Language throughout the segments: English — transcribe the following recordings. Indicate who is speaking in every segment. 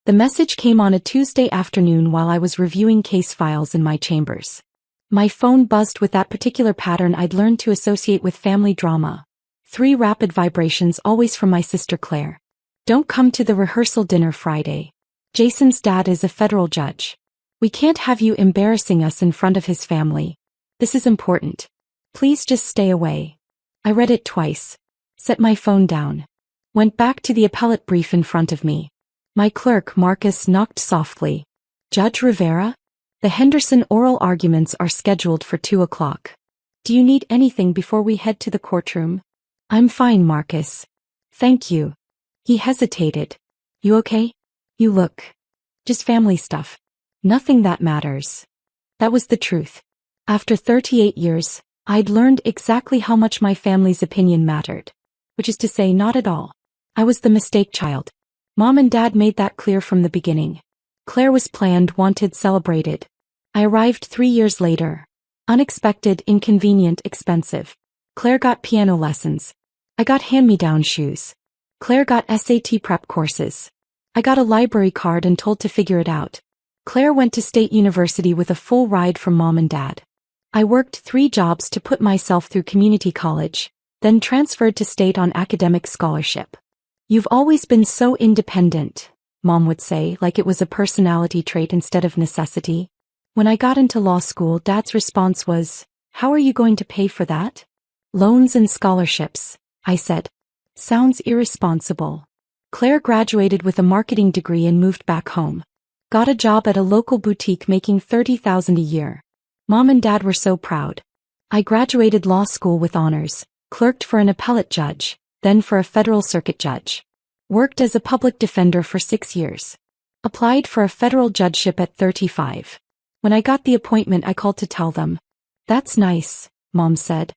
Speaker 1: The message came on a Tuesday afternoon while I was reviewing case files in my chambers. My phone buzzed with that particular pattern I'd learned to associate with family drama. 3 rapid vibrations, always from my sister Claire. Don't come to the rehearsal dinner Friday. Jason's dad is a federal judge. We can't have you embarrassing us in front of his family. This is important. Please just stay away. I read it twice. Set my phone down. Went back to the appellate brief in front of me. My clerk, Marcus, knocked softly. Judge Rivera? The Henderson oral arguments are scheduled for 2 o'clock. Do you need anything before we head to the courtroom? I'm fine, Marcus. Thank you. He hesitated. You okay? You look. Just family stuff. Nothing that matters. That was the truth. After 38 years, I'd learned exactly how much my family's opinion mattered. Which is to say, not at all. I was the mistake child. Mom and Dad made that clear from the beginning. Claire was planned, wanted, celebrated. I arrived 3 years later. Unexpected, inconvenient, expensive. Claire got piano lessons. I got hand-me-down shoes. Claire got SAT prep courses. I got a library card and told to figure it out. Claire went to State University with a full ride from Mom and Dad. I worked 3 jobs to put myself through community college, then transferred to State on academic scholarship. You've always been so independent, Mom would say, like it was a personality trait instead of necessity. When I got into law school, Dad's response was, "How are you going to pay for that?" "Loans and scholarships," I said. Sounds irresponsible. Claire graduated with a marketing degree and moved back home. Got a job at a local boutique making $30,000 a year. Mom and Dad were so proud. I graduated law school with honors, clerked for an appellate judge, then for a federal circuit judge. Worked as a public defender for 6 years. Applied for a federal judgeship at 35. When I got the appointment, I called to tell them. "That's nice," Mom said.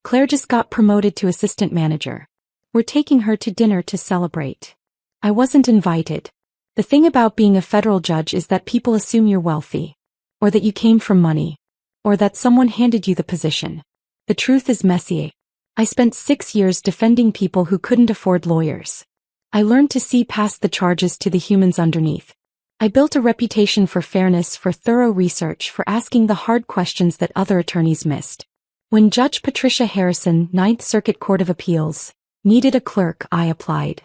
Speaker 1: "Claire just got promoted to assistant manager. We're taking her to dinner to celebrate." I wasn't invited. The thing about being a federal judge is that people assume you're wealthy. Or that you came from money. Or that someone handed you the position. The truth is messy. I spent 6 years defending people who couldn't afford lawyers. I learned to see past the charges to the humans underneath. I built a reputation for fairness, for thorough research, for asking the hard questions that other attorneys missed. When Judge Patricia Harrison, 9th Circuit Court of Appeals, needed a clerk, I applied.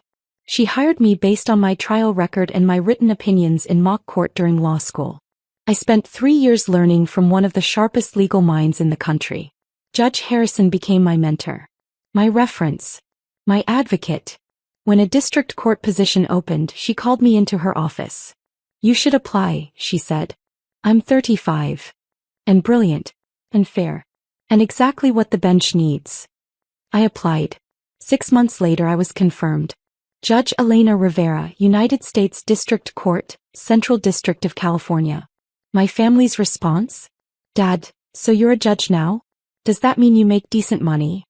Speaker 1: She hired me based on my trial record and my written opinions in mock court during law school. I spent 3 years learning from one of the sharpest legal minds in the country. Judge Harrison became my mentor. My reference. My advocate. When a district court position opened, she called me into her office. "You should apply," she said. "I'm 35. And brilliant. And fair. And exactly what the bench needs." I applied. 6 months later I was confirmed. Judge Elena Rivera, United States District Court, Central District of California. My family's response? "Dad, so you're a judge now? Does that mean you make decent money?"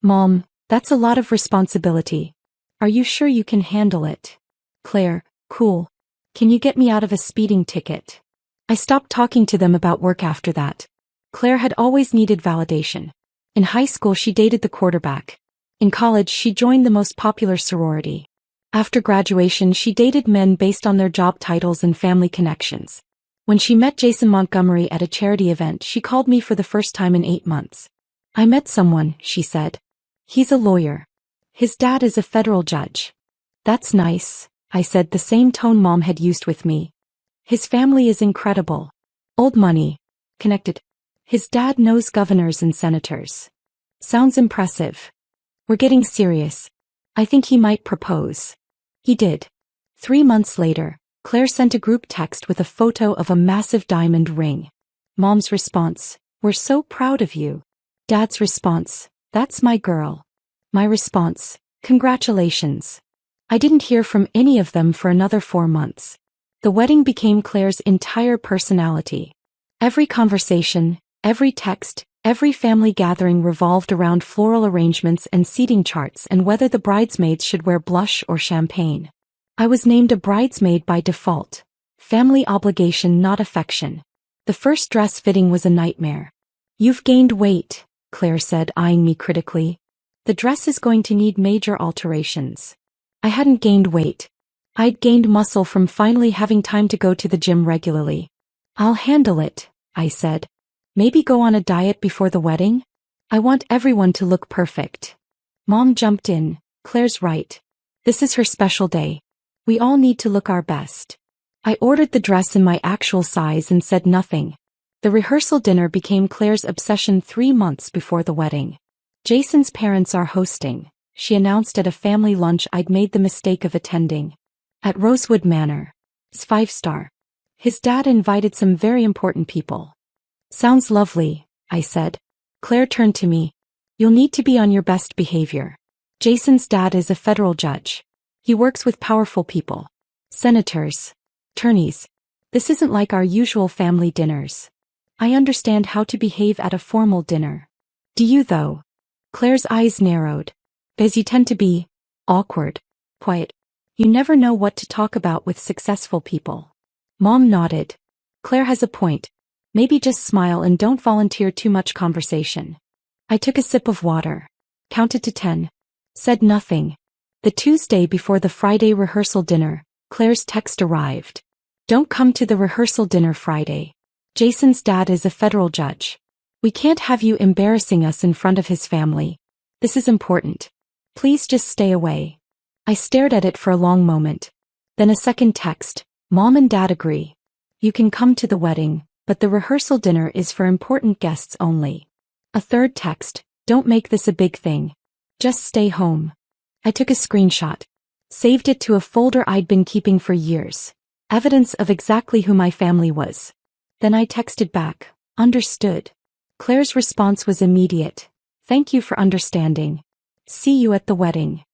Speaker 1: "Mom, that's a lot of responsibility. Are you sure you can handle it?" "Claire, cool. Can you get me out of a speeding ticket?" I stopped talking to them about work after that. Claire had always needed validation. In high school she dated the quarterback. In college she joined the most popular sorority. After graduation she dated men based on their job titles and family connections. When she met Jason Montgomery at a charity event, she called me for the first time in 8 months. "I met someone," she said. "He's a lawyer. His dad is a federal judge." "That's nice," I said, the same tone Mom had used with me. "His family is incredible. Old money. Connected. His dad knows governors and senators." "Sounds impressive. We're getting serious. I think he might propose." He did. 3 months later, Claire sent a group text with a photo of a massive diamond ring. Mom's response, "We're so proud of you." Dad's response, "That's my girl." My response, "Congratulations." I didn't hear from any of them for another 4 months. The wedding became Claire's entire personality. Every conversation, every text, every family gathering revolved around floral arrangements and seating charts and whether the bridesmaids should wear blush or champagne. I was named a bridesmaid by default. Family obligation, not affection. The first dress fitting was a nightmare. "You've gained weight," Claire said, eyeing me critically. "The dress is going to need major alterations." I hadn't gained weight. I'd gained muscle from finally having time to go to the gym regularly. I'll handle it, I said. Maybe go on a diet before the wedding? I want everyone to look perfect. Mom jumped in. Claire's right. This is her special day. We all need to look our best. I ordered the dress in my actual size and said nothing. The rehearsal dinner became Claire's obsession 3 months before the wedding. Jason's parents are hosting, she announced at a family lunch I'd made the mistake of attending. At Rosewood Manor. It's 5-star. His dad invited some very important people. Sounds lovely, I said. Claire turned to me. You'll need to be on your best behavior. Jason's dad is a federal judge. He works with powerful people. Senators. Attorneys. This isn't like our usual family dinners. I understand how to behave at a formal dinner. Do you though? Claire's eyes narrowed. As you tend to be awkward, quiet. You never know what to talk about with successful people. Mom nodded. Claire has a point. Maybe just smile and don't volunteer too much conversation. I took a sip of water. Counted to 10. Said nothing. The Tuesday before the Friday rehearsal dinner, Claire's text arrived. Don't come to the rehearsal dinner Friday. Jason's dad is a federal judge. We can't have you embarrassing us in front of his family. This is important. Please just stay away. I stared at it for a long moment. Then a second text. Mom and Dad agree. You can come to the wedding, but the rehearsal dinner is for important guests only. A third text. Don't make this a big thing. Just stay home. I took a screenshot. Saved it to a folder I'd been keeping for years. Evidence of exactly who my family was. Then I texted back. Understood. Claire's response was immediate. Thank you for understanding. See you at the wedding.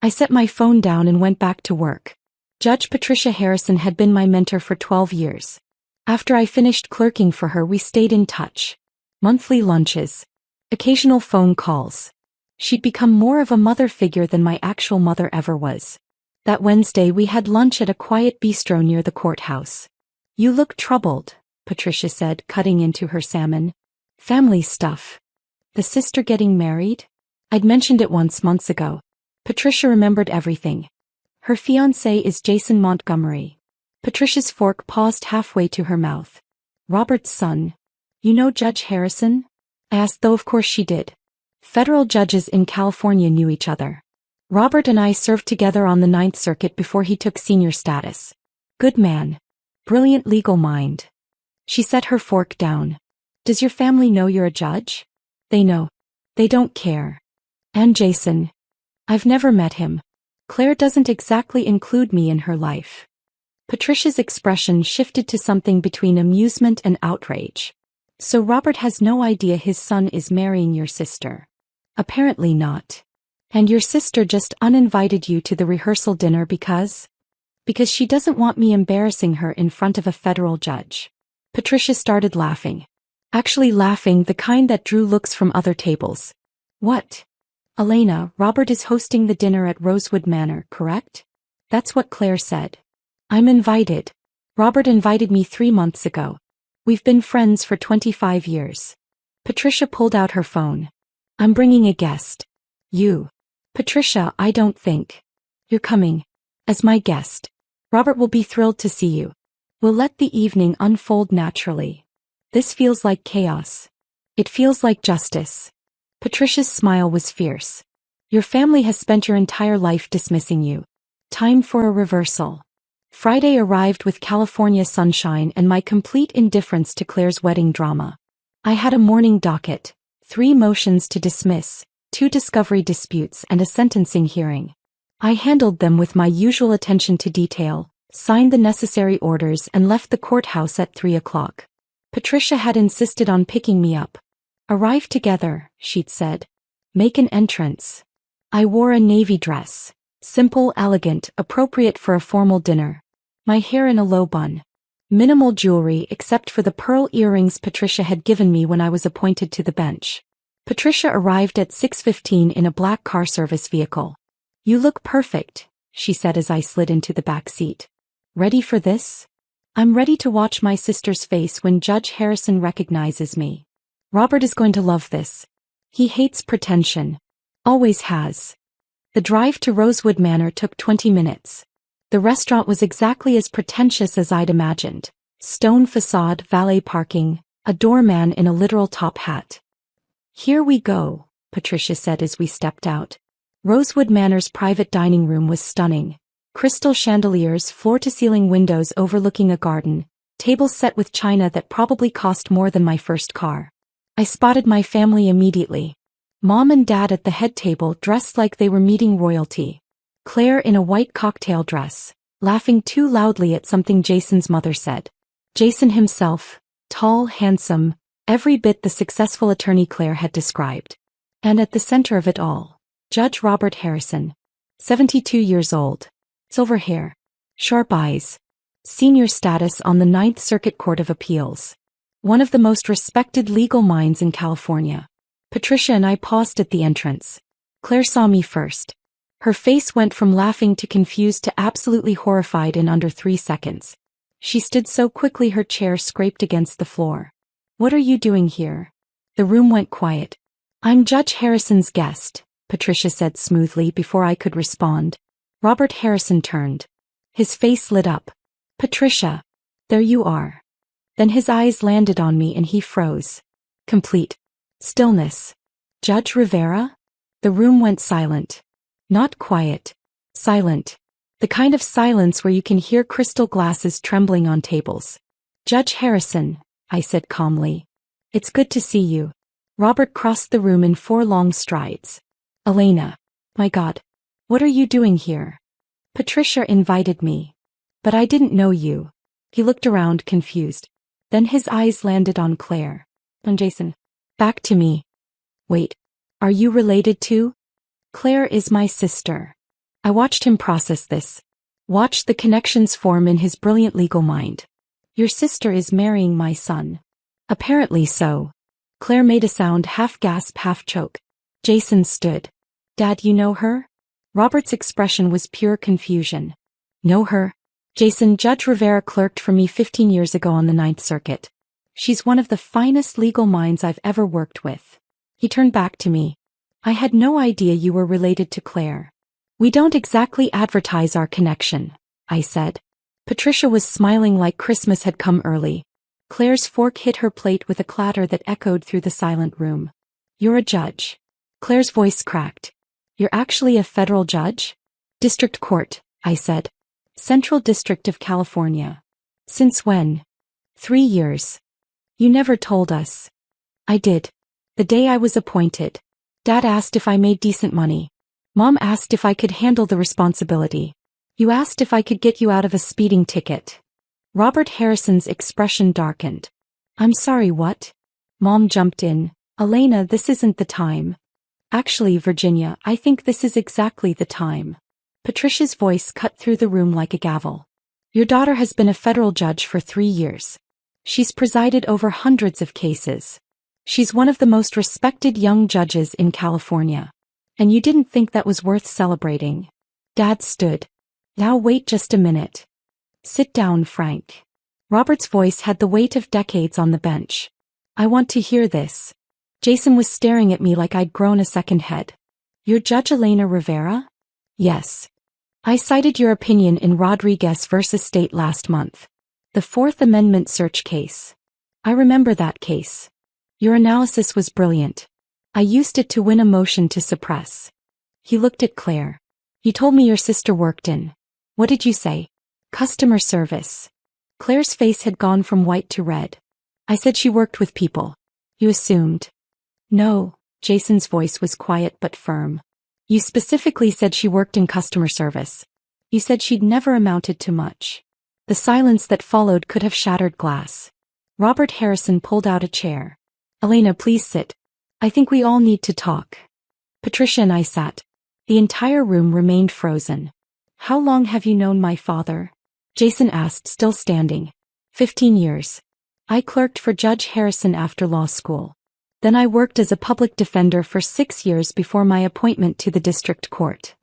Speaker 1: I set my phone down and went back to work. Judge Patricia Harrison had been my mentor for 12 years. After I finished clerking for her, we stayed in touch. Monthly lunches. Occasional phone calls. She'd become more of a mother figure than my actual mother ever was. That Wednesday we had lunch at a quiet bistro near the courthouse. You look troubled, Patricia said, cutting into her salmon. Family stuff. The sister getting married? I'd mentioned it once months ago. Patricia remembered everything. Her fiancé is Jason Montgomery. Patricia's fork paused halfway to her mouth. Robert's son. You know Judge Harrison? I asked, though of course she did. Federal judges in California knew each other. Robert and I served together on the Ninth Circuit before he took senior status. Good man. Brilliant legal mind. She set her fork down. Does your family know you're a judge? They know. They don't care. And Jason. I've never met him. Claire doesn't exactly include me in her life. Patricia's expression shifted to something between amusement and outrage. So Robert has no idea his son is marrying your sister? Apparently not. And your sister just uninvited you to the rehearsal dinner because? Because she doesn't want me embarrassing her in front of a federal judge. Patricia started laughing. Actually laughing, the kind that drew looks from other tables. What? Elena, Robert is hosting the dinner at Rosewood Manor, correct? That's what Claire said. I'm invited. Robert invited me 3 months ago. We've been friends for 25 years. Patricia pulled out her phone. I'm bringing a guest. You. Patricia, I don't think. You're coming. As my guest. Robert will be thrilled to see you. We'll let the evening unfold naturally. This feels like chaos. It feels like justice. Patricia's smile was fierce. Your family has spent your entire life dismissing you. Time for a reversal. Friday arrived with California sunshine and my complete indifference to Claire's wedding drama. I had a morning docket, 3 motions to dismiss, 2 discovery disputes and a sentencing hearing. I handled them with my usual attention to detail, signed the necessary orders and left the courthouse at 3 o'clock. Patricia had insisted on picking me up. Arrive together, she'd said. Make an entrance. I wore a navy dress. Simple, elegant, appropriate for a formal dinner. My hair in a low bun. Minimal jewelry except for the pearl earrings Patricia had given me when I was appointed to the bench. Patricia arrived at 6:15 in a black car service vehicle. You look perfect, she said as I slid into the back seat. Ready for this? I'm ready to watch my sister's face when Judge Harrison recognizes me. Robert is going to love this. He hates pretension. Always has. The drive to Rosewood Manor took 20 minutes. The restaurant was exactly as pretentious as I'd imagined. Stone facade, valet parking, a doorman in a literal top hat. "Here we go," Patricia said as we stepped out. Rosewood Manor's private dining room was stunning. Crystal chandeliers, floor-to-ceiling windows overlooking a garden, tables set with china that probably cost more than my first car. I spotted my family immediately. Mom and Dad at the head table dressed like they were meeting royalty. Claire in a white cocktail dress, laughing too loudly at something Jason's mother said. Jason himself, tall, handsome, every bit the successful attorney Claire had described. And at the center of it all, Judge Robert Harrison, 72 years old, silver hair, sharp eyes, senior status on the Ninth Circuit Court of Appeals. One of the most respected legal minds in California. Patricia and I paused at the entrance. Claire saw me first. Her face went from laughing to confused to absolutely horrified in under 3 seconds. She stood so quickly her chair scraped against the floor. "What are you doing here?" The room went quiet. "I'm Judge Harrison's guest," Patricia said smoothly before I could respond. Robert Harrison turned. His face lit up. "Patricia, there you are." Then his eyes landed on me and he froze. Complete stillness. "Judge Rivera?" The room went silent. Not quiet. Silent. The kind of silence where you can hear crystal glasses trembling on tables. "Judge Harrison," I said calmly. "It's good to see you." Robert crossed the room in 4 long strides. "Elena. My God. What are you doing here?" "Patricia invited me. But I didn't know you." He looked around confused. Then his eyes landed on Claire. On Jason. Back to me. "Wait. Are you related to?" "Claire is my sister." I watched him process this. Watched the connections form in his brilliant legal mind. "Your sister is marrying my son." "Apparently so." Claire made a sound half gasp, half choke. Jason stood. "Dad, you know her?" Robert's expression was pure confusion. "Know her?" "Jason, Judge Rivera clerked for me 15 years ago on the Ninth Circuit. She's one of the finest legal minds I've ever worked with." He turned back to me. "I had no idea you were related to Claire." "We don't exactly advertise our connection," I said. Patricia was smiling like Christmas had come early. Claire's fork hit her plate with a clatter that echoed through the silent room. "You're a judge." Claire's voice cracked. "You're actually a federal judge?" "District Court," I said. "Central District of California." "Since when?" 3 years. "You never told us." "I did. The day I was appointed. Dad asked if I made decent money. Mom asked if I could handle the responsibility. You asked if I could get you out of a speeding ticket." Robert Harrison's expression darkened. "I'm sorry, what?" Mom jumped in. "Elena, this isn't the time." "Actually, Virginia, I think this is exactly the time." Patricia's voice cut through the room like a gavel. "Your daughter has been a federal judge for 3 years. She's presided over hundreds of cases. She's one of the most respected young judges in California. And you didn't think that was worth celebrating." Dad stood. "Now wait just a minute. Sit down, Frank." Robert's voice had the weight of decades on the bench. "I want to hear this." Jason was staring at me like I'd grown a second head. "You're Judge Elena Rivera?" "Yes. I cited your opinion in Rodriguez versus State last month. The Fourth Amendment search case. I remember that case. Your analysis was brilliant. I used it to win a motion to suppress." He looked at Claire. "You told me your sister worked in. What did you say?" "Customer service." Claire's face had gone from white to red. "I said she worked with people." "You assumed." "No." Jason's voice was quiet but firm. "You specifically said she worked in customer service. You said she'd never amounted to much." The silence that followed could have shattered glass. Robert Harrison pulled out a chair. "Elena, please sit. I think we all need to talk." Patricia and I sat. The entire room remained frozen. "How long have you known my father?" Jason asked, still standing. 15 years. I clerked for Judge Harrison after law school. Then I worked as a public defender for 6 years before my appointment to the district court."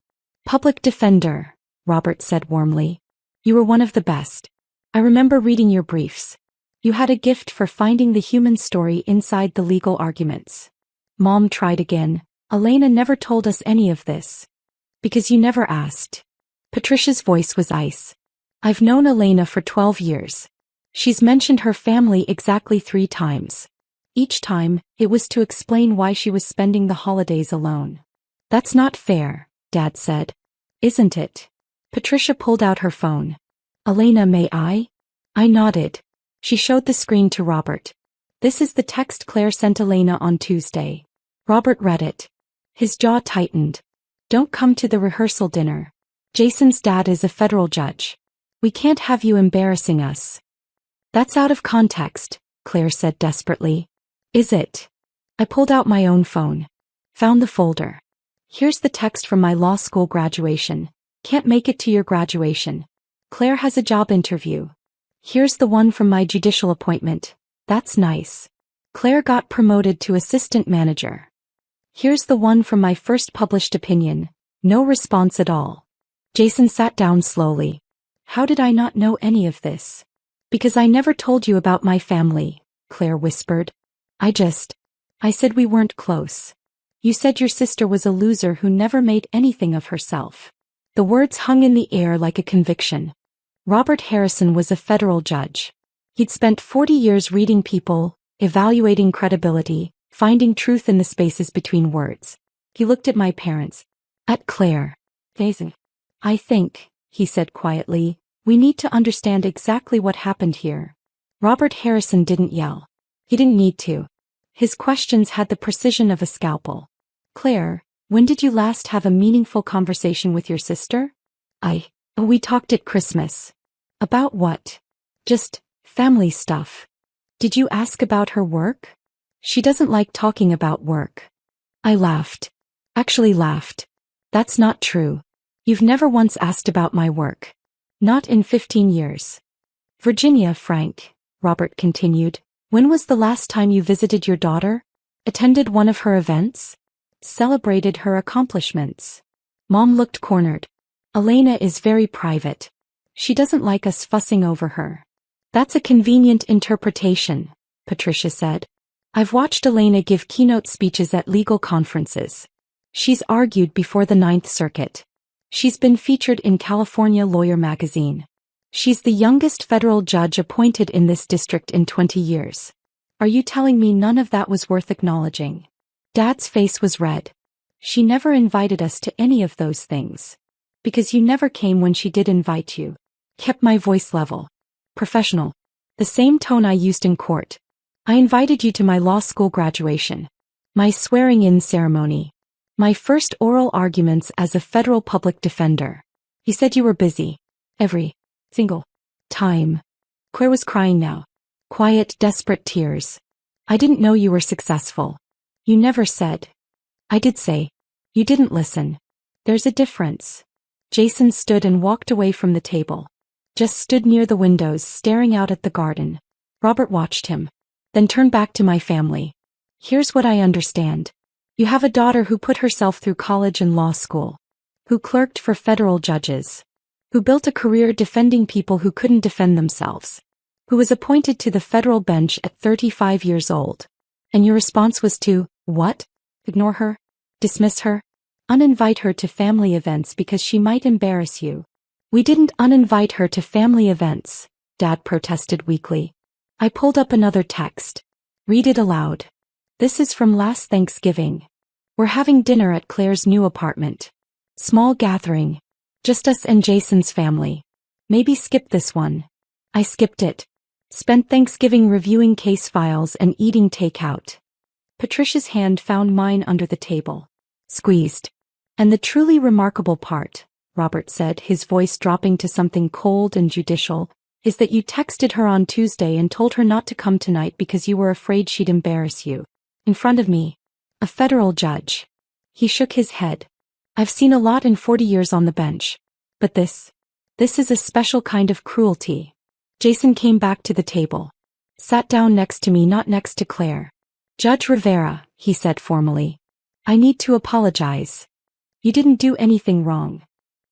Speaker 1: "Public defender," Robert said warmly. "You were one of the best. I remember reading your briefs. You had a gift for finding the human story inside the legal arguments." Mom tried again. "Elena never told us any of this." "Because you never asked." Patricia's voice was ice. I've known Elena for 12 years. She's mentioned her family exactly 3 times. Each time, it was to explain why she was spending the holidays alone. That's not fair, Dad said. Isn't it? Patricia pulled out her phone. Elena, may I? I nodded. She showed the screen to Robert. This is the text Claire sent Elena on Tuesday. Robert read it. His jaw tightened. Don't come to the rehearsal dinner. Jason's dad is a federal judge. We can't have you embarrassing us. That's out of context, Claire said desperately. Is it? I pulled out my own phone. Found the folder. Here's the text from my law school graduation. Can't make it to your graduation. Claire has a job interview. Here's the one from my judicial appointment. That's nice. Claire got promoted to assistant manager. Here's the one from my first published opinion. No response at all. Jason sat down slowly. How did I not know any of this? Because I never told you about my family, Claire whispered. I said we weren't close. You said your sister was a loser who never made anything of herself. The words hung in the air like a conviction. Robert Harrison was a federal judge. He'd spent 40 years reading people, evaluating credibility, finding truth in the spaces between words. He looked at my parents. At Claire. Gazing. I think, he said quietly, we need to understand exactly what happened here. Robert Harrison didn't yell. He didn't need to. His questions had the precision of a scalpel. Claire, when did you last have a meaningful conversation with your sister? We talked at Christmas. About what? Just family stuff. Did you ask about her work? She doesn't like talking about work. I laughed. Actually laughed. That's not true. You've never once asked about my work. Not in 15 years. Virginia, Frank, Robert continued, when was the last time you visited your daughter? Attended one of her events? Celebrated her accomplishments? Mom looked cornered. Elena is very private. She doesn't like us fussing over her. That's a convenient interpretation, Patricia said. I've watched Elena give keynote speeches at legal conferences. She's argued before the Ninth Circuit. She's been featured in California Lawyer magazine. She's the youngest federal judge appointed in this district in 20 years. Are you telling me none of that was worth acknowledging? Dad's face was red. She never invited us to any of those things. Because you never came when she did invite you. Kept my voice level. Professional. The same tone I used in court. I invited you to my law school graduation. My swearing-in ceremony. My first oral arguments as a federal public defender. You said you were busy. Every single time. Claire was crying now. Quiet, desperate tears. I didn't know you were successful. You never said. I did say. You didn't listen. There's a difference. Jason stood and walked away from the table. Just stood near the windows staring out at the garden. Robert watched him. Then turned back to my family. Here's what I understand. You have a daughter who put herself through college and law school. Who clerked for federal judges. Who built a career defending people who couldn't defend themselves. Who was appointed to the federal bench at 35 years old. And your response was to, what? Ignore her? Dismiss her? Uninvite her to family events because she might embarrass you. We didn't uninvite her to family events, Dad protested weakly. I pulled up another text. Read it aloud. This is from last Thanksgiving. We're having dinner at Claire's new apartment. Small gathering. Just us and Jason's family. Maybe skip this one. I skipped it. Spent Thanksgiving reviewing case files and eating takeout. Patricia's hand found mine under the table. Squeezed. And the truly remarkable part, Robert said, his voice dropping to something cold and judicial, is that you texted her on Tuesday and told her not to come tonight because you were afraid she'd embarrass you. In front of me. A federal judge. He shook his head. I've seen a lot in 40 years on the bench. But this is a special kind of cruelty. Jason came back to the table. Sat down next to me, not next to Claire. Judge Rivera, he said formally. I need to apologize. You didn't do anything wrong.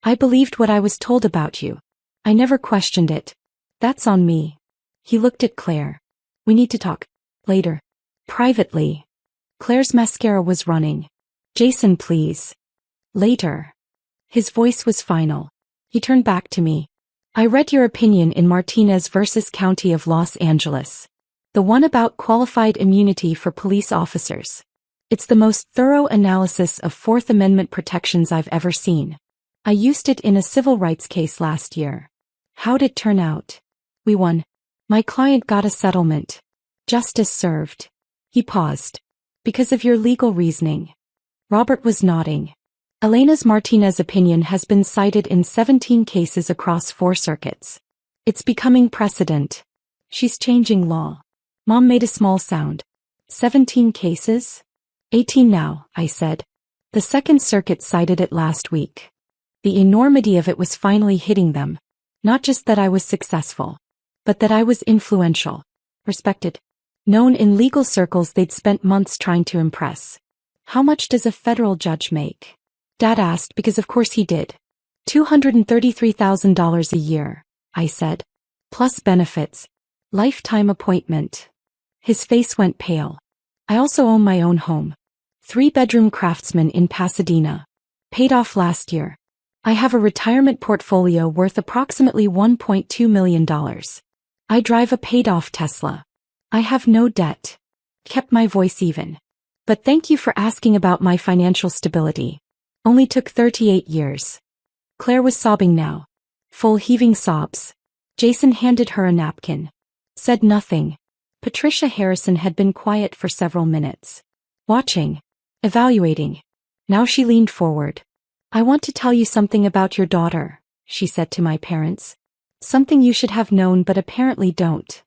Speaker 1: I believed what I was told about you. I never questioned it. That's on me. He looked at Claire. We need to talk. Later. Privately. Claire's mascara was running. Jason, please. Later. His voice was final. He turned back to me. I read your opinion in Martinez versus County of Los Angeles. The one about qualified immunity for police officers. It's the most thorough analysis of Fourth Amendment protections I've ever seen. I used it in a civil rights case last year. How'd it turn out? We won. My client got a settlement. Justice served. He paused. Because of your legal reasoning. Robert was nodding. Elena's Martinez opinion has been cited in 17 cases across 4 circuits. It's becoming precedent. She's changing law. Mom made a small sound. 17 cases? 18 now, I said. The Second Circuit cited it last week. The enormity of it was finally hitting them. Not just that I was successful, but that I was influential, respected, known in legal circles they'd spent months trying to impress. How much does a federal judge make? Dad asked because of course he did. $233,000 a year, I said. Plus benefits. Lifetime appointment. His face went pale. I also own my own home. 3-bedroom Craftsman in Pasadena. Paid off last year. I have a retirement portfolio worth approximately $1.2 million. I drive a paid-off Tesla. I have no debt. Kept my voice even. But thank you for asking about my financial stability. Only took 38 years. Claire was sobbing now. Full heaving sobs. Jason handed her a napkin. Said nothing. Patricia Harrison had been quiet for several minutes. Watching. Evaluating. Now she leaned forward. I want to tell you something about your daughter, she said to my parents. Something you should have known but apparently don't.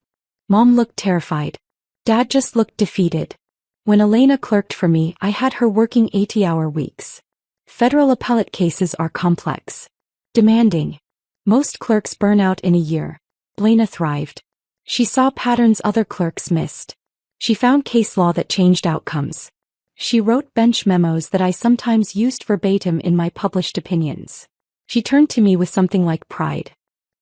Speaker 1: Mom looked terrified. Dad just looked defeated. When Elena clerked for me, I had her working 80-hour weeks. Federal appellate cases are complex. Demanding. Most clerks burn out in a year. Elena thrived. She saw patterns other clerks missed. She found case law that changed outcomes. She wrote bench memos that I sometimes used verbatim in my published opinions. She turned to me with something like pride.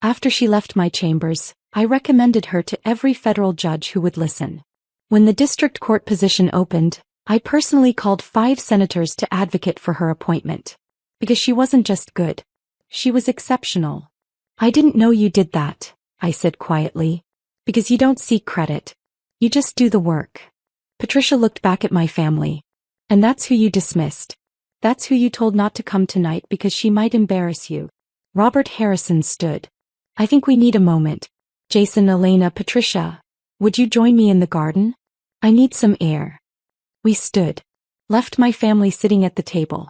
Speaker 1: After she left my chambers, I recommended her to every federal judge who would listen. When the district court position opened, I personally called 5 senators to advocate for her appointment. Because she wasn't just good. She was exceptional. I didn't know you did that, I said quietly. Because you don't seek credit. You just do the work. Patricia looked back at my family. And that's who you dismissed. That's who you told not to come tonight because she might embarrass you. Robert Harrison stood. I think we need a moment. Jason, Elena, Patricia. Would you join me in the garden? I need some air. We stood. Left my family sitting at the table.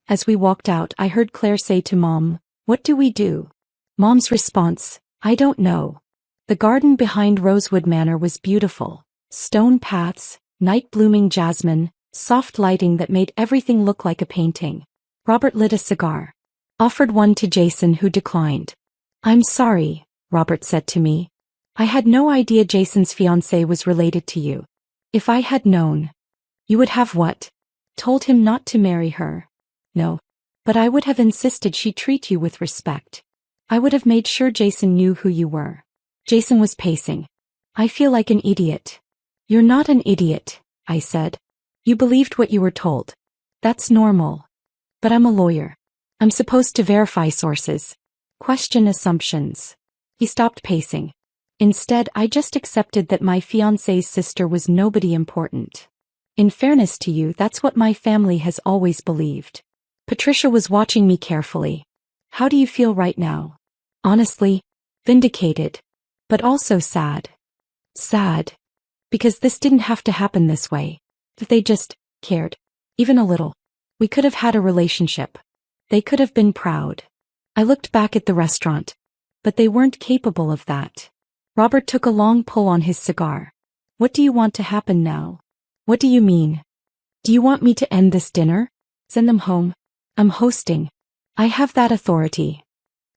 Speaker 1: As we walked out, I heard Claire say to Mom, "What do we do?" Mom's response, "I don't know." The garden behind Rosewood Manor was beautiful. Stone paths, night-blooming jasmine, soft lighting that made everything look like a painting. Robert lit a cigar. Offered one to Jason, who declined. "I'm sorry," Robert said to me. "I had no idea Jason's fiancé was related to you. If I had known." "You would have what?" "Told him not to marry her." "No. But I would have insisted she treat you with respect. I would have made sure Jason knew who you were." Jason was pacing. "I feel like an idiot." "You're not an idiot," I said. "You believed what you were told. That's normal. But I'm a lawyer. I'm supposed to verify sources. Question assumptions." He stopped pacing. Instead, I just accepted that my fiancé's sister was nobody important. In fairness to you, that's what my family has always believed. Patricia was watching me carefully. "How do you feel right now?" "Honestly, vindicated. But also sad." "Sad. Because this didn't have to happen this way. If they just cared. Even a little. We could have had a relationship. They could have been proud." I looked back at the restaurant. But they weren't capable of that. Robert took a long pull on his cigar. "What do you want to happen now?" "What do you mean?" "Do you want me to end this dinner? Send them home?" "I'm hosting. I have that authority."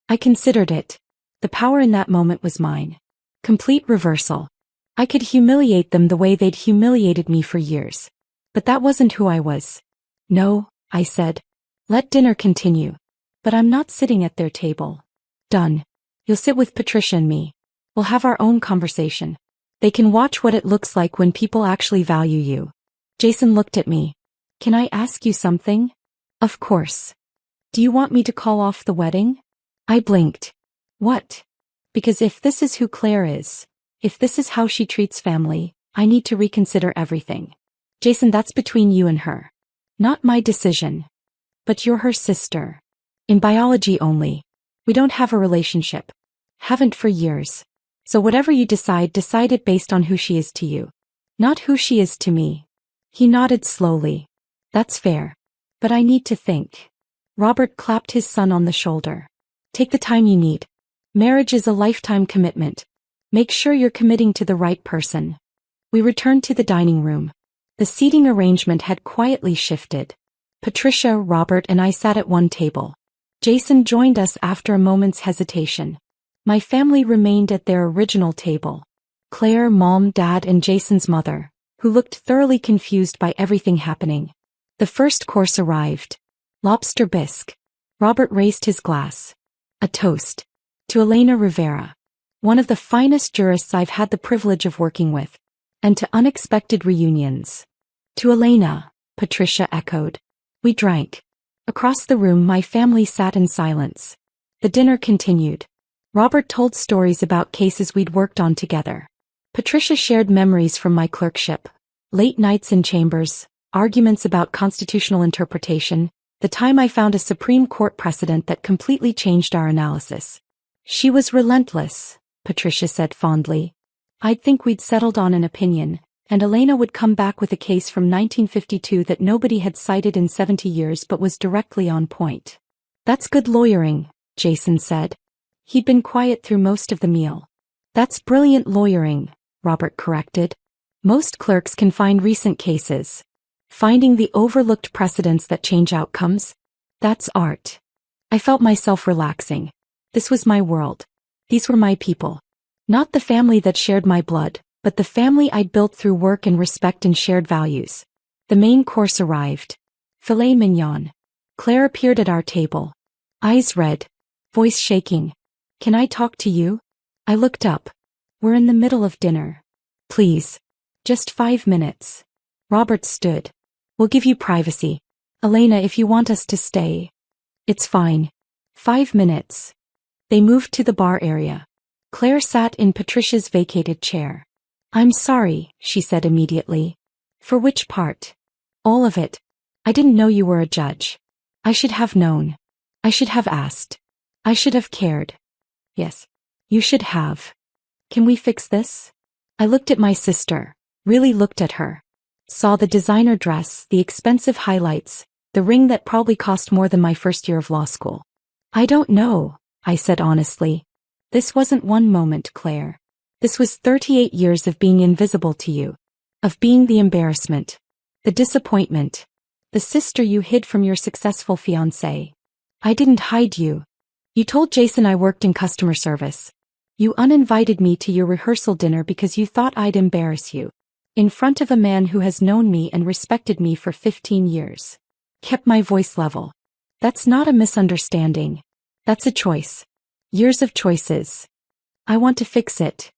Speaker 1: I considered it. The power in that moment was mine. Complete reversal. I could humiliate them the way they'd humiliated me for years. But that wasn't who I was. "No," I said. "Let dinner continue. But I'm not sitting at their table." "Done. You'll sit with Patricia and me. We'll have our own conversation. They can watch what it looks like when people actually value you." Jason looked at me. "Can I ask you something?" "Of course." "Do you want me to call off the wedding?" I blinked. What? Because if this is who Claire is, if this is how she treats family, I need to reconsider everything. Jason, that's between you and her. Not my decision. But you're her sister. In biology only. We don't have a relationship. Haven't for years. So whatever you decide it based on who she is to you. Not who she is to me. He nodded slowly. That's fair. But I need to think. Robert clapped his son on the shoulder. Take the time you need. Marriage is a lifetime commitment. Make sure you're committing to the right person. We returned to the dining room. The seating arrangement had quietly shifted. Patricia, Robert, and I sat at one table. Jason joined us after a moment's hesitation. My family remained at their original table. Claire, Mom, Dad, and Jason's mother, who looked thoroughly confused by everything happening. The first course arrived. Lobster bisque. Robert raised his glass. A toast. To Elena Rivera. One of the finest jurists I've had the privilege of working with. And to unexpected reunions. To Elena, Patricia echoed. We drank. Across the room my family sat in silence. The dinner continued. Robert told stories about cases we'd worked on together. Patricia shared memories from my clerkship. Late nights in chambers, arguments about constitutional interpretation, the time I found a Supreme Court precedent that completely changed our analysis. She was relentless, Patricia said fondly. I'd think we'd settled on an opinion, and Elena would come back with a case from 1952 that nobody had cited in 70 years but was directly on point. That's good lawyering, Jason said. He'd been quiet through most of the meal. That's brilliant lawyering, Robert corrected. Most clerks can find recent cases. Finding the overlooked precedents that change outcomes? That's art. I felt myself relaxing. This was my world. These were my people. Not the family that shared my blood, but the family I'd built through work and respect and shared values. The main course arrived. Filet mignon. Claire appeared at our table. Eyes red. Voice shaking. Can I talk to you? I looked up. We're in the middle of dinner. Please. Just 5 minutes. Robert stood. We'll give you privacy. Elena, if you want us to stay. It's fine. 5 minutes. They moved to the bar area. Claire sat in Patricia's vacated chair. I'm sorry, she said immediately. For which part? All of it. I didn't know you were a judge. I should have known. I should have asked. I should have cared. Yes. You should have. Can we fix this? I looked at my sister, really looked at her. Saw the designer dress, the expensive highlights, the ring that probably cost more than my first year of law school. I don't know, I said honestly. This wasn't one moment, Claire. This was 38 years of being invisible to you. Of being the embarrassment. The disappointment. The sister you hid from your successful fiancé. I didn't hide you. You told Jason I worked in customer service. You uninvited me to your rehearsal dinner because you thought I'd embarrass you. In front of a man who has known me and respected me for 15 years. Kept my voice level. That's not a misunderstanding. That's a choice. Years of choices. I want to fix it.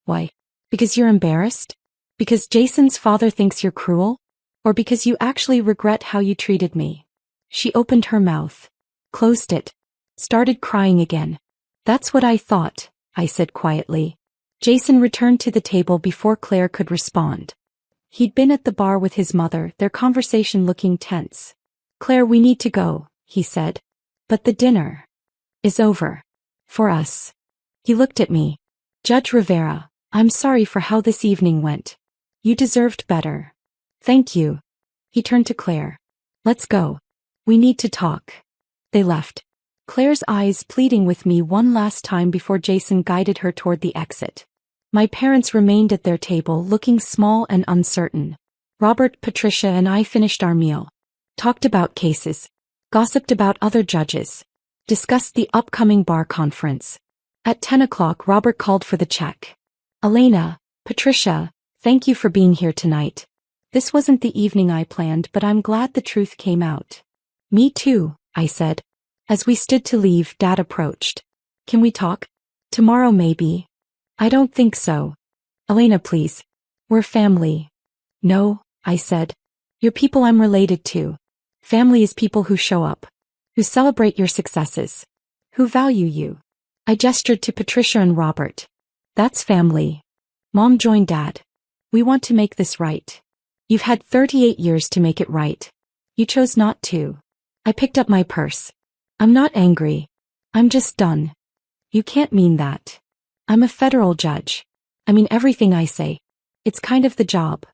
Speaker 1: Why? Because you're embarrassed? Because Jason's father thinks you're cruel? Or because you actually regret how you treated me? She opened her mouth. Closed it. Started crying again. That's what I thought, I said quietly. Jason returned to the table before Claire could respond. He'd been at the bar with his mother, their conversation looking tense. Claire, we need to go, he said. But the dinner is over. For us. He looked at me. Judge Rivera, I'm sorry for how this evening went. You deserved better. Thank you. He turned to Claire. Let's go. We need to talk. They left. Claire's eyes pleading with me one last time before Jason guided her toward the exit. My parents remained at their table looking small and uncertain. Robert, Patricia, and I finished our meal. Talked about cases. Gossiped about other judges. Discussed the upcoming bar conference. At 10 o'clock Robert called for the check. Elena, Patricia, thank you for being here tonight. This wasn't the evening I planned, but I'm glad the truth came out. Me too, I said. As we stood to leave, Dad approached. Can we talk? Tomorrow maybe. I don't think so. Elena, please. We're family. No, I said. You're people I'm related to. Family is people who show up. Who celebrate your successes. Who value you. I gestured to Patricia and Robert. That's family. Mom joined Dad. We want to make this right. You've had 38 years to make it right. You chose not to. I picked up my purse. I'm not angry. I'm just done. You can't mean that. I'm a federal judge. I mean everything I say. It's kind of the job.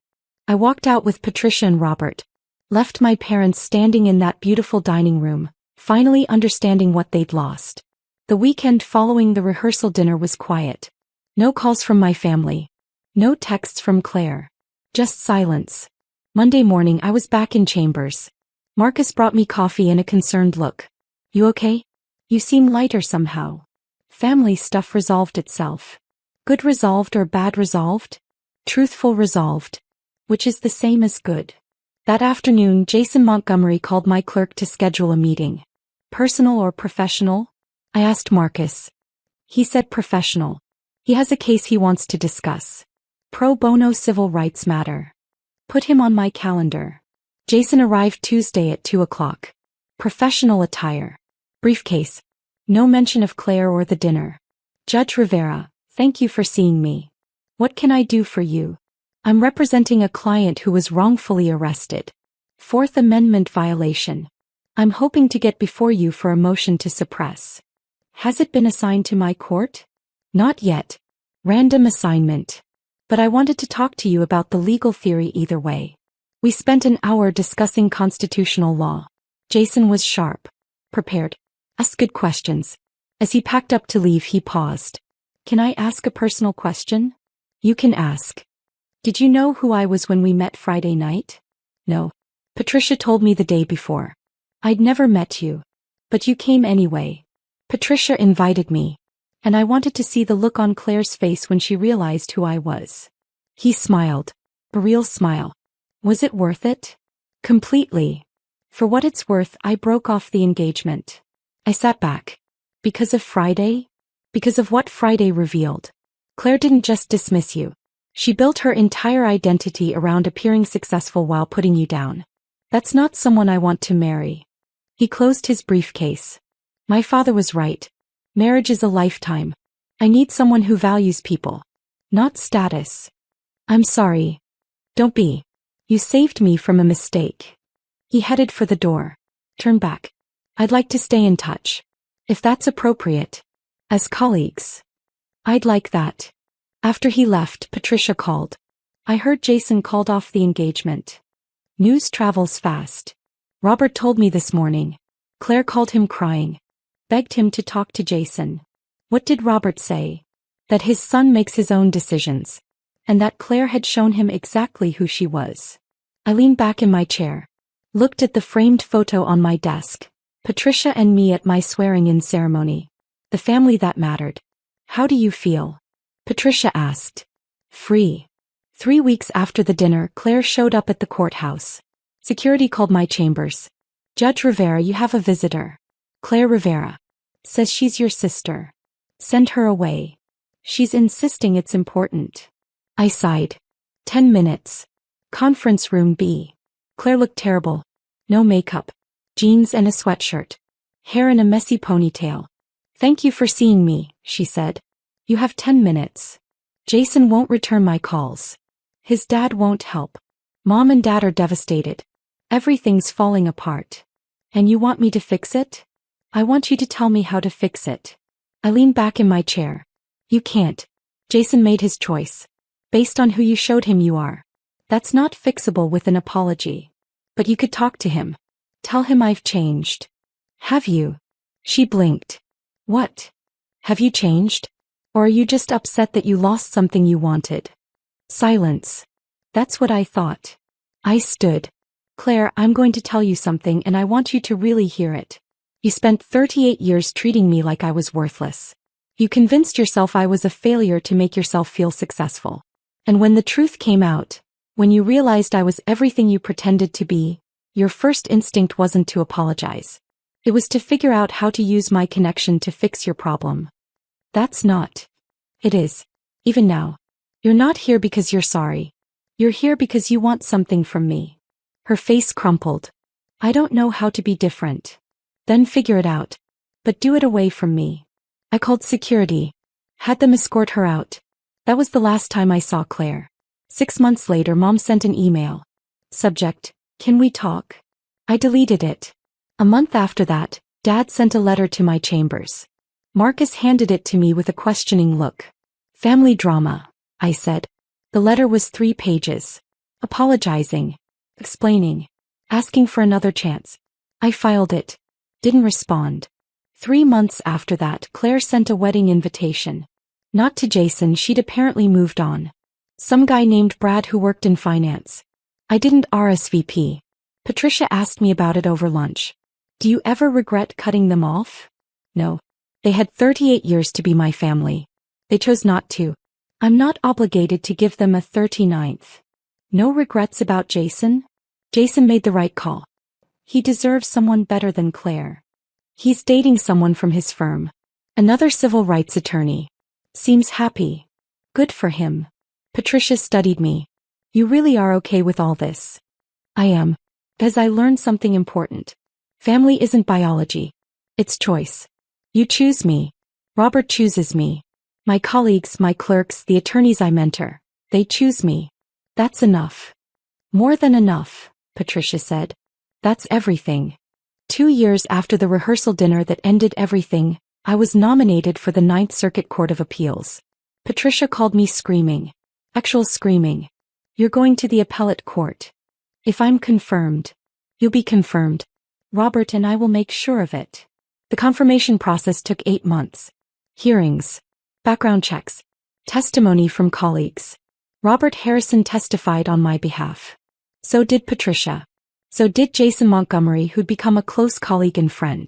Speaker 1: I walked out with Patricia and Robert. Left my parents standing in that beautiful dining room, finally understanding what they'd lost. The weekend following the rehearsal dinner was quiet. No calls from my family. No texts from Claire. Just silence. Monday morning I was back in chambers. Marcus brought me coffee and a concerned look. You okay? You seem lighter somehow. Family stuff resolved itself. Good resolved or bad resolved? Truthful resolved. Which is the same as good. That afternoon Jason Montgomery called my clerk to schedule a meeting. Personal or professional? I asked Marcus. He said professional. He has a case he wants to discuss. Pro bono civil rights matter. Put him on my calendar. Jason arrived Tuesday at 2 o'clock. Professional attire. Briefcase. No mention of Claire or the dinner. Judge Rivera, thank you for seeing me. What can I do for you? I'm representing a client who was wrongfully arrested. Fourth Amendment violation. I'm hoping to get before you for a motion to suppress. Has it been assigned to my court? Not yet. Random assignment. But I wanted to talk to you about the legal theory either way. We spent an hour discussing constitutional law. Jason was sharp. Prepared. Asked good questions. As he packed up to leave he paused. Can I ask a personal question? You can ask. Did you know who I was when we met Friday night? No. Patricia told me the day before. I'd never met you. But you came anyway. Patricia invited me. And I wanted to see the look on Claire's face when she realized who I was. He smiled. A real smile. Was it worth it? Completely. For what it's worth, I broke off the engagement. I sat back. Because of Friday? Because of what Friday revealed. Claire didn't just dismiss you. She built her entire identity around appearing successful while putting you down. That's not someone I want to marry. He closed his briefcase. My father was right. Marriage is a lifetime. I need someone who values people. Not status. I'm sorry. Don't be. You saved me from a mistake. He headed for the door. Turn back. I'd like to stay in touch. If that's appropriate. As colleagues. I'd like that. After he left, Patricia called. I heard Jason called off the engagement. News travels fast. Robert told me this morning. Claire called him crying. Begged him to talk to Jason. What did Robert say? That his son makes his own decisions. And that Claire had shown him exactly who she was. I leaned back in my chair. Looked at the framed photo on my desk. Patricia and me at my swearing-in ceremony. The family that mattered. How do you feel? Patricia asked. Free. 3 weeks after the dinner, Claire showed up at the courthouse. Security called my chambers. Judge Rivera, you have a visitor. Claire Rivera. Says she's your sister. Send her away. She's insisting it's important. I sighed. 10 minutes. Conference room B. Claire looked terrible. No makeup. Jeans and a sweatshirt. Hair in a messy ponytail. Thank you for seeing me, she said. You have 10 minutes. Jason won't return my calls. His dad won't help. Mom and Dad are devastated. Everything's falling apart. And you want me to fix it? I want you to tell me how to fix it. I leaned back in my chair. You can't. Jason made his choice. Based on who you showed him you are. That's not fixable with an apology. But you could talk to him. Tell him I've changed. Have you? She blinked. What? Have you changed? Or are you just upset that you lost something you wanted? Silence. That's what I thought. I stood. Claire, I'm going to tell you something and I want you to really hear it. You spent 38 years treating me like I was worthless. You convinced yourself I was a failure to make yourself feel successful. And when the truth came out, when you realized I was everything you pretended to be, your first instinct wasn't to apologize. It was to figure out how to use my connection to fix your problem. That's not. It is. Even now. You're not here because you're sorry. You're here because you want something from me. Her face crumpled. I don't know how to be different. Then figure it out. but do it away from me. I called security. Had them escort her out. That was the last time I saw Claire. 6 months later, Mom sent an email. Subject: Can we talk? I deleted it. A month after that, Dad sent a letter to my chambers. Marcus handed it to me with a questioning look. Family drama, I said. The letter was 3 pages. Apologizing. Explaining. Asking for another chance. I filed it. Didn't respond. 3 months after that, Claire sent a wedding invitation. Not to Jason, she'd apparently moved on. Some guy named Brad who worked in finance. I didn't RSVP. Patricia asked me about it over lunch. Do you ever regret cutting them off? No. They had 38 years to be my family. They chose not to. I'm not obligated to give them a 39th. No regrets about Jason? Jason made the right call. He deserves someone better than Claire. He's dating someone from his firm. Another civil rights attorney. Seems happy. Good for him. Patricia studied me. You really are okay with all this? I am. Because I learned something important. Family isn't biology. It's choice. You choose me. Robert chooses me. My colleagues, my clerks, the attorneys I mentor. They choose me. That's enough. More than enough, Patricia said. That's everything. 2 years after the rehearsal dinner that ended everything, I was nominated for the Ninth Circuit Court of Appeals. Patricia called me screaming. Actual screaming. You're going to the appellate court. If I'm confirmed, you'll be confirmed. Robert and I will make sure of it. The confirmation process took 8 months. Hearings. Background checks. Testimony from colleagues. Robert Harrison testified on my behalf. So did Patricia. So did Jason Montgomery, who'd become a close colleague and friend.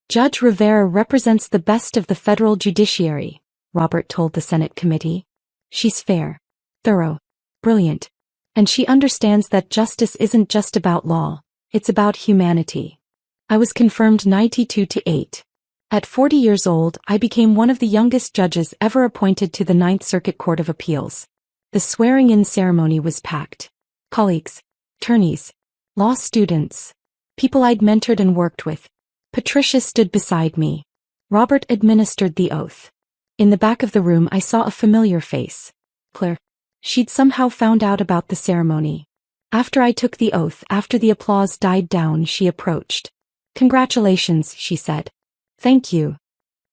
Speaker 1: Judge Rivera represents the best of the federal judiciary, Robert told the Senate committee. She's fair, thorough, brilliant. And she understands that justice isn't just about law, it's about humanity. I was confirmed 92-8. At 40 years old, I became one of the youngest judges ever appointed to the Ninth Circuit Court of Appeals. The swearing-in ceremony was packed. Colleagues, attorneys, law students, people I'd mentored and worked with. Patricia stood beside me. Robert administered the oath. In the back of the room I saw a familiar face. Claire. She'd somehow found out about the ceremony. After I took the oath, after the applause died down, she approached. Congratulations, she said. Thank you.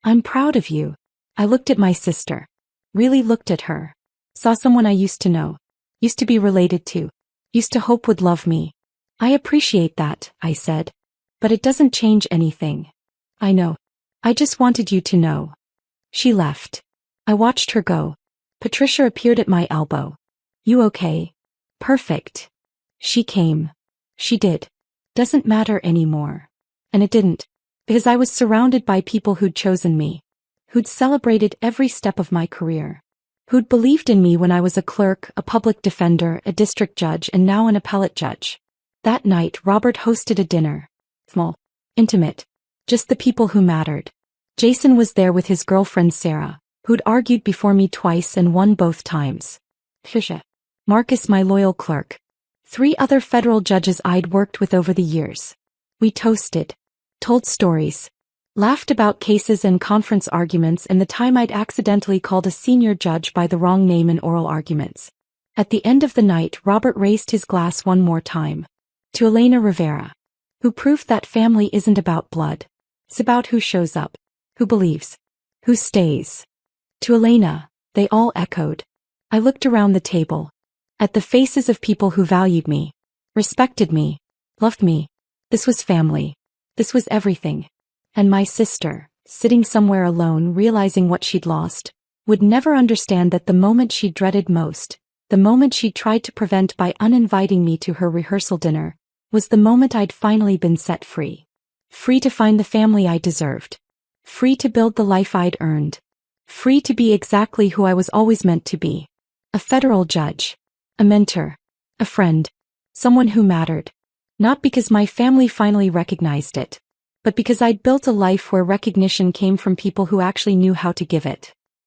Speaker 1: I'm proud of you. I looked at my sister. Really looked at her. Saw someone I used to know. Used to be related to. Used to hope would love me. I appreciate that, I said. But it doesn't change anything. I know. I just wanted you to know. She left. I watched her go. Patricia appeared at my elbow. You okay? Perfect. She came. She did. Doesn't matter anymore. And it didn't. Because I was surrounded by people who'd chosen me. Who'd celebrated every step of my career. Who'd believed in me when I was a clerk, a public defender, a district judge, and now an appellate judge. That night, Robert hosted a dinner. Small. Intimate. Just the people who mattered. Jason was there with his girlfriend Sarah, who'd argued before me twice and won both times. Patricia. Marcus, my loyal clerk. 3 other federal judges I'd worked with over the years. We toasted. Told stories. Laughed about cases and conference arguments and the time I'd accidentally called a senior judge by the wrong name in oral arguments. At the end of the night, Robert raised his glass one more time. To Elena Rivera. Who proved that family isn't about blood. It's about who shows up. Who believes. Who stays. To Elena, they all echoed. I looked around the table. At the faces of people who valued me. Respected me. Loved me. This was family. This was everything. And my sister, sitting somewhere alone realizing what she'd lost, would never understand that the moment she dreaded most, the moment she tried to prevent by uninviting me to her rehearsal dinner, was the moment I'd finally been set free. Free to find the family I deserved. Free to build the life I'd earned. Free to be exactly who I was always meant to be. A federal judge. A mentor. A friend. Someone who mattered. Not because my family finally recognized it, but because I'd built a life where recognition came from people who actually knew how to give it.